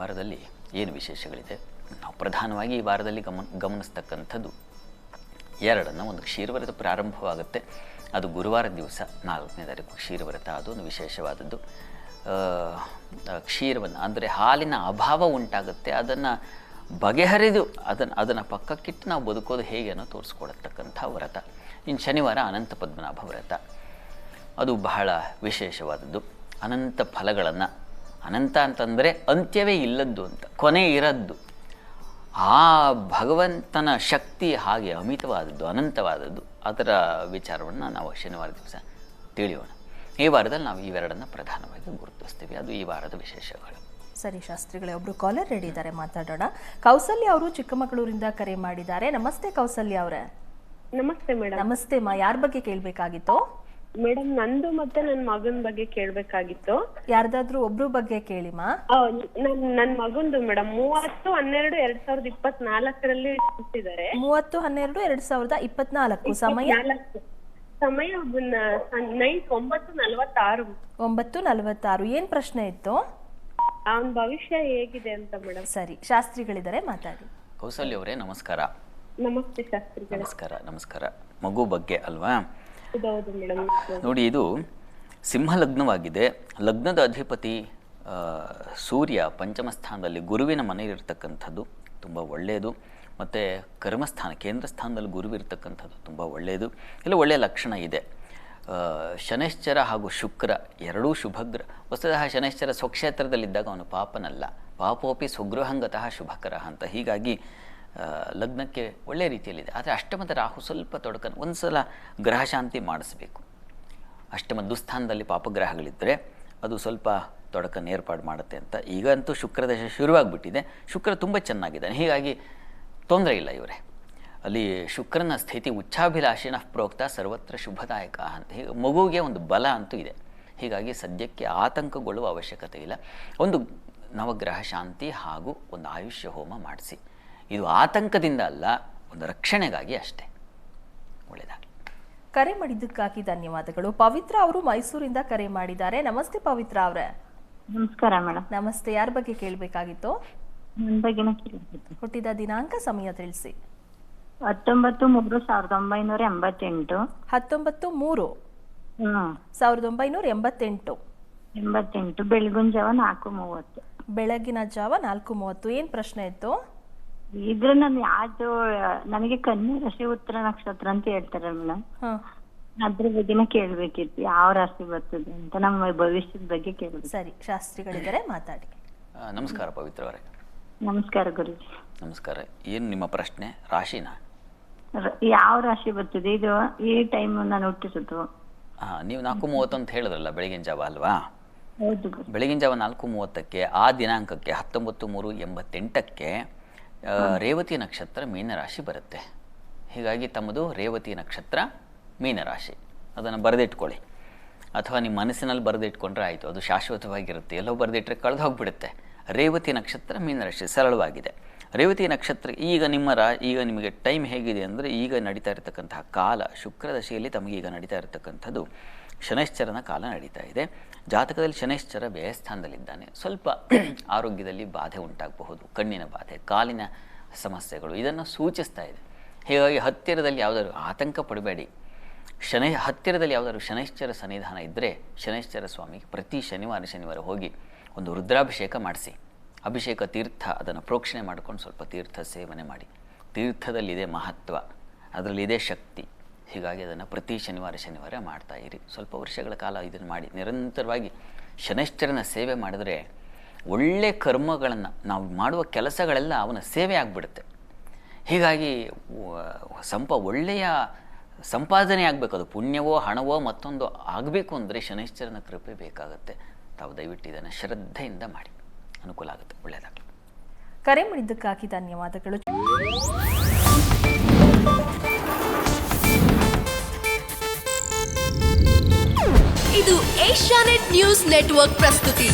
ವಾರದಲ್ಲಿ ಏನು ವಿಶೇಷಗಳಿದೆ? ನಾವು ಪ್ರಧಾನವಾಗಿ ಈ ವಾರದಲ್ಲಿ ಗಮನಿಸ್ತಕ್ಕಂಥದ್ದು ಎರಡನ್ನು. ಒಂದು ಕ್ಷೀರವ್ರತ ಪ್ರಾರಂಭವಾಗುತ್ತೆ, ಅದು ಗುರುವಾರ ದಿವಸ 4ನೇ ತಾರೀಕು ಕ್ಷೀರವ್ರತ. ಅದು ಒಂದು ವಿಶೇಷವಾದದ್ದು. ಕ್ಷೀರವನ್ನು ಅಂದರೆ ಹಾಲಿನ ಅಭಾವ ಉಂಟಾಗುತ್ತೆ, ಅದನ್ನು ಬಗೆಹರಿದು ಅದನ್ನು ಪಕ್ಕಕ್ಕಿಟ್ಟು ನಾವು ಬದುಕೋದು ಹೇಗೆ ಅನ್ನೋ ತೋರಿಸ್ಕೊಡತಕ್ಕಂಥ ವ್ರತ. ಇನ್ನು ಶನಿವಾರ ಅನಂತ ಪದ್ಮನಾಭ ವ್ರತ, ಅದು ಬಹಳ ವಿಶೇಷವಾದದ್ದು. ಅನಂತ ಫಲಗಳನ್ನು, ಅನಂತ ಅಂತಂದರೆ ಅಂತ್ಯವೇ ಇಲ್ಲದ್ದು ಅಂತ, ಕೊನೆ ಇರದ್ದು. ಆ ಭಗವಂತನ ಶಕ್ತಿ ಹಾಗೆ ಅಮಿತವಾದದ್ದು, ಅನಂತವಾದದ್ದು. ಅದರ ವಿಚಾರವನ್ನು ನಾವು ಶನಿವಾರ ದಿವಸ ತಿಳಿಯೋಣ. ಈ ವಾರದಲ್ಲಿ ನಾವು ಇವೆರಡನ್ನು ಪ್ರಧಾನವಾಗಿ ಗುರುತಿಸ್ತೀವಿ. ಅದು ಈ ವಾರದ ವಿಶೇಷಗಳು. ಸರಿ ಶಾಸ್ತ್ರಿಗಳೇ, ಒಬ್ರು ಕಾಲರ್ ರೆಡಿ ಇದ್ದಾರೆ, ಮಾತಾಡೋಣ. ಕೌಸಲ್ಯ ಅವರು ಚಿಕ್ಕಮಗಳೂರಿಂದ ಕರೆ ಮಾಡಿದ್ದಾರೆ. ನಮಸ್ತೆ ಕೌಸಲ್ಯ ಅವರೇ. ನಮಸ್ತೆ ಮೇಡಮ್. ನಮಸ್ತೆ ಮಾ, ಯಾರ ಬಗ್ಗೆ ಕೇಳಬೇಕಾಗಿತ್ತು? ಮೇಡಮ್, ನಂದು ಮತ್ತೆ ನನ್ನ ಮಗನ ಬಗ್ಗೆ ಕೇಳಬೇಕಾಗಿತ್ತು. ಯಾರ್ದಾದ್ರೂ ಒಬ್ರು ಬಗ್ಗೆ ಕೇಳಿ ಮಾ. ನನ್ನ ಮಗಂದು ಮೇಡಮ್ 30/12/2024 ಹುಟ್ಟಿದ್ದಾರೆ. 30/12/2024. ಸಮಯ ಸಮಯ ನೈಟ್ 9:46. 9:46. ಏನ್ ಪ್ರಶ್ನೆ ಇತ್ತು? ಅವನ ಭವಿಷ್ಯ ಹೇಗಿದೆ ಅಂತ ಮೇಡಮ್. ಸರಿ, ಶಾಸ್ತ್ರಿಗಳಿದ್ದಾರೆ, ಮಾತಾಡಿ. ಕೌಸಲ್ಯ ಅವರೇ ನಮಸ್ಕಾರ. ನಮಸ್ತೆ ಶಾಸ್ತ್ರಿಗಳೇ. ನಮಸ್ಕಾರ. ನಮಸ್ಕಾರ. ಮಗು ಬಗ್ಗೆ ಅಲ್ವಾ? ಹೌದು ಮೇಡಮ್. ನೋಡಿ, ಇದು ಸಿಂಹ ಲಗ್ನವಾಗಿದೆ. ಲಗ್ನದ ಅಧಿಪತಿ ಸೂರ್ಯ ಪಂಚಮ ಸ್ಥಾನದಲ್ಲಿ ಗುರುವಿನ ಮನೆಯಲ್ಲಿರ್ತಕ್ಕಂಥದ್ದು ತುಂಬ ಒಳ್ಳೆಯದು. ಮತ್ತು ಕರ್ಮಸ್ಥಾನ ಕೇಂದ್ರ ಸ್ಥಾನದಲ್ಲಿ ಗುರುವಿರ್ತಕ್ಕಂಥದ್ದು ತುಂಬ ಒಳ್ಳೆಯದು. ಇಲ್ಲ, ಒಳ್ಳೆಯ ಲಕ್ಷಣ ಇದೆ. ಶನೈಶ್ಚರ ಹಾಗೂ ಶುಕ್ರ ಎರಡೂ ಶುಭಗ್ರ. ವಸ್ತುತಃ ಶನೈಶ್ಚರ ಸ್ವಕ್ಷೇತ್ರದಲ್ಲಿದ್ದಾಗ ಅವನು ಪಾಪನಲ್ಲ. ಪಾಪೋಪಿ ಸ್ವಗೃಹಂಗತಃ ಶುಭಕರ ಅಂತ. ಹೀಗಾಗಿ ಲಗ್ನಕ್ಕೆ ಒಳ್ಳೆಯ ರೀತಿಯಲ್ಲಿದೆ. ಆದರೆ ಅಷ್ಟಮದ ರಾಹು ಸ್ವಲ್ಪ ತೊಡಕನ್ನು, ಒಂದು ಸಲ ಗ್ರಹ ಶಾಂತಿ ಮಾಡಿಸ್ಬೇಕು. ಅಷ್ಟಮ ದುಸ್ಥಾನದಲ್ಲಿ ಪಾಪಗ್ರಹಗಳಿದ್ದರೆ ಅದು ಸ್ವಲ್ಪ ತೊಡಕನ್ನು ಏರ್ಪಾಡು ಮಾಡುತ್ತೆ ಅಂತ. ಈಗಂತೂ ಶುಕ್ರದಶೆ ಶುರುವಾಗ್ಬಿಟ್ಟಿದೆ. ಶುಕ್ರ ತುಂಬ ಚೆನ್ನಾಗಿದ್ದಾನೆ, ಹೀಗಾಗಿ ತೊಂದರೆ ಇಲ್ಲ ಇವರೇ. ಅಲ್ಲಿ ಶುಕ್ರನ ಸ್ಥಿತಿ ಉಚ್ಚಾಭಿಲಾಷಿಣ ಪ್ರೋಕ್ತ ಸರ್ವತ್ರ ಶುಭದಾಯಕ ಅಂತ. ಹೀಗೆ ಮಗುವಿಗೆ ಒಂದು ಬಲ ಅಂತೂ ಇದೆ. ಹೀಗಾಗಿ ಸದ್ಯಕ್ಕೆ ಆತಂಕಗೊಳ್ಳುವ ಅವಶ್ಯಕತೆ ಇಲ್ಲ. ಒಂದು ನವಗ್ರಹ ಶಾಂತಿ ಹಾಗೂ ಒಂದು ಆಯುಷ್ಯ ಹೋಮ ಮಾಡಿಸಿ. ಇದು ಆತಂಕದಿಂದ ಅಲ್ಲ, ಒಂದು ರಕ್ಷಣೆಗಾಗಿ ಅಷ್ಟೇ. ಒಳ್ಳೆಯದಾಗಲಿ. ಕರೆ ಮಾಡಿದ್ದಕ್ಕಾಗಿ ಧನ್ಯವಾದಗಳು. ಪವಿತ್ರ ಅವರು ಮೈಸೂರಿಂದ ಕರೆ ಮಾಡಿದ್ದಾರೆ. ನಮಸ್ತೆ ಪವಿತ್ರ ಅವರೇ. ನಮಸ್ಕಾರ ಮೇಡಮ್. ನಮಸ್ತೆ. ಯಾರ ಬಗ್ಗೆ ಕೇಳಬೇಕಾಗಿತ್ತು? ನನ್ನ ಬಗ್ಗೆನೇ ಕೇಳಬೇಕಿತ್ತು. ಹುಟ್ಟಿದ ದಿನಾಂಕ, ಸಮಯ ತಿಳಿಸಿ. 19/3/1988. 19/3/1988. 88 ಬೆಳಗಿನ ಜಾವ 4:30. ಬೆಳಗಿನ ಜಾವ 4:30. ಏನ್ ಪ್ರಶ್ನೆ ಇತ್ತು? ಇದ್ರೆ ನಾನು ಯಾವ್ದು, ನನಗೆ ಕನ್ಯಾ ರಾಶಿ ಉತ್ತರ ನಕ್ಷತ್ರ ಅಂತ ಹೇಳ್ತಾರೆ ಮೇಡಮ್. ಅದ್ರ ಬಗ್ಗೆನೇ ಕೇಳ್ಬೇಕಿತ್ತು, ಯಾವ ರಾಶಿ ಬರ್ತದೆ ಅಂತ, ನಮ್ಮ ಭವಿಷ್ಯದ ಬಗ್ಗೆ ಕೇಳ್ಬೇಕು. ಸರಿ, ಶಾಸ್ತ್ರಿಗಳಿದ್ದಾರೆ, ಮಾತಾಡಿ. ನಮಸ್ಕಾರ ಪವಿತ್ರ ಅವರೇ. ನಮಸ್ಕಾರ ಗುರುಜಿ. ನಮಸ್ಕಾರ. ಏನು ನಿಮ್ಮ ಪ್ರಶ್ನೆ? ರಾಶಿನ ಯಾವ ರಾಶಿ ಬರ್ತದೆ ಇದು, ಈ ಟೈಮ್ ನಾನು ಹುಟ್ಟಿಸೋದು? ನೀವು 4:30 ಅಂತ ಹೇಳಿದ್ರಲ್ಲ, ಬೆಳಗಿನ ಜಾವ ಅಲ್ವಾ? ಹೌದು. ಬೆಳಗಿನ ಜಾವ 4:30ಕ್ಕೆ ಆ ದಿನಾಂಕಕ್ಕೆ 19/3/88ಕ್ಕೆ ರೇವತಿ ನಕ್ಷತ್ರ ಮೀನರಾಶಿ ಬರುತ್ತೆ. ಹೀಗಾಗಿ ತಮ್ಮದು ರೇವತಿ ನಕ್ಷತ್ರ ಮೀನರಾಶಿ. ಅದನ್ನು ಬರೆದಿಟ್ಕೊಳ್ಳಿ, ಅಥವಾ ನಿಮ್ಮ ಮನಸ್ಸಿನಲ್ಲಿ ಬರೆದಿಟ್ಕೊಂಡ್ರೆ ಆಯಿತು. ಅದು ಶಾಶ್ವತವಾಗಿರುತ್ತೆ. ಎಲ್ಲೋ ಬರೆದಿಟ್ಟರೆ ಕಳೆದು ಹೋಗಿಬಿಡುತ್ತೆ. ರೇವತಿ ನಕ್ಷತ್ರ ಮೀನರಾಶಿ ಸರಳವಾಗಿದೆ. ರೇವತಿ ನಕ್ಷತ್ರ ಈಗ ಈಗ ನಿಮಗೆ ಟೈಮ್ ಹೇಗಿದೆ ಅಂದರೆ, ಈಗ ನಡೀತಾ ಇರತಕ್ಕಂತಹ ಕಾಲ ಶುಕ್ರದಶೆಯಲ್ಲಿ ತಮಗೆ ಈಗ ನಡೀತಾ ಇರತಕ್ಕಂಥದ್ದು ಶನೈಶ್ಚರನ ಕಾಲ ನಡೀತಾ ಇದೆ. ಜಾತಕದಲ್ಲಿ ಶನೈಶ್ಚರ ವ್ಯಯಸ್ಥಾನದಲ್ಲಿದ್ದಾನೆ. ಸ್ವಲ್ಪ ಆರೋಗ್ಯದಲ್ಲಿ ಬಾಧೆ ಉಂಟಾಗಬಹುದು, ಕಣ್ಣಿನ ಬಾಧೆ, ಕಾಲಿನ ಸಮಸ್ಯೆಗಳು ಇದನ್ನು ಸೂಚಿಸ್ತಾ ಇದೆ. ಹೀಗಾಗಿ ಹತ್ತಿರದಲ್ಲಿ ಯಾವುದಾದ್ರು ಆತಂಕ ಪಡಬೇಡಿ. ಹತ್ತಿರದಲ್ಲಿ ಯಾವುದಾದ್ರು ಶನೈಶ್ಚರ ಸನ್ನಿಧಾನ ಇದ್ದರೆ ಶನೈಶ್ಚರ ಸ್ವಾಮಿಗೆ ಪ್ರತಿ ಶನಿವಾರ ಹೋಗಿ ಒಂದು ರುದ್ರಾಭಿಷೇಕ ಮಾಡಿಸಿ. ಅಭಿಷೇಕ ತೀರ್ಥ ಅದನ್ನು ಪ್ರೋಕ್ಷಣೆ ಮಾಡ್ಕೊಂಡು ಸ್ವಲ್ಪ ತೀರ್ಥ ಸೇವನೆ ಮಾಡಿ. ತೀರ್ಥದಲ್ಲಿದೆ ಮಹತ್ವ, ಅದರಲ್ಲಿದೆ ಶಕ್ತಿ. ಹೀಗಾಗಿ ಅದನ್ನು ಪ್ರತಿ ಶನಿವಾರ ಮಾಡ್ತಾ ಇರಿ. ಸ್ವಲ್ಪ ವರ್ಷಗಳ ಕಾಲ ಇದನ್ನು ಮಾಡಿ ನಿರಂತರವಾಗಿ ಶನೈಶ್ಚರನ ಸೇವೆ ಮಾಡಿದ್ರೆ ಒಳ್ಳೆಯ ಕರ್ಮಗಳನ್ನು, ನಾವು ಮಾಡುವ ಕೆಲಸಗಳೆಲ್ಲ ಅವನ ಸೇವೆ ಆಗಿಬಿಡುತ್ತೆ. ಹೀಗಾಗಿ ಒಳ್ಳೆಯ ಸಂಪಾದನೆ ಆಗಬೇಕು. ಅದು ಪುಣ್ಯವೋ ಹಣವೋ ಮತ್ತೊಂದು ಆಗಬೇಕು ಅಂದರೆ ಶನೈಶ್ಚರನ ಕೃಪೆ ಬೇಕಾಗುತ್ತೆ. ತಾವು ದಯವಿಟ್ಟು ಇದನ್ನು ಶ್ರದ್ಧೆಯಿಂದ ಮಾಡಿ, ಅನುಕೂಲ ಆಗುತ್ತೆ. ಒಳ್ಳೆಯದಾಗಲಿ. ಕರೆ ಮಾಡಿದ್ದಕ್ಕಾಗಿ ಧನ್ಯವಾದಗಳು. ಇದು ಏಷ್ಯಾನೆಟ್ ನ್ಯೂಸ್ ನೆಟ್ವರ್ಕ್ ಪ್ರಸ್ತುತಿ.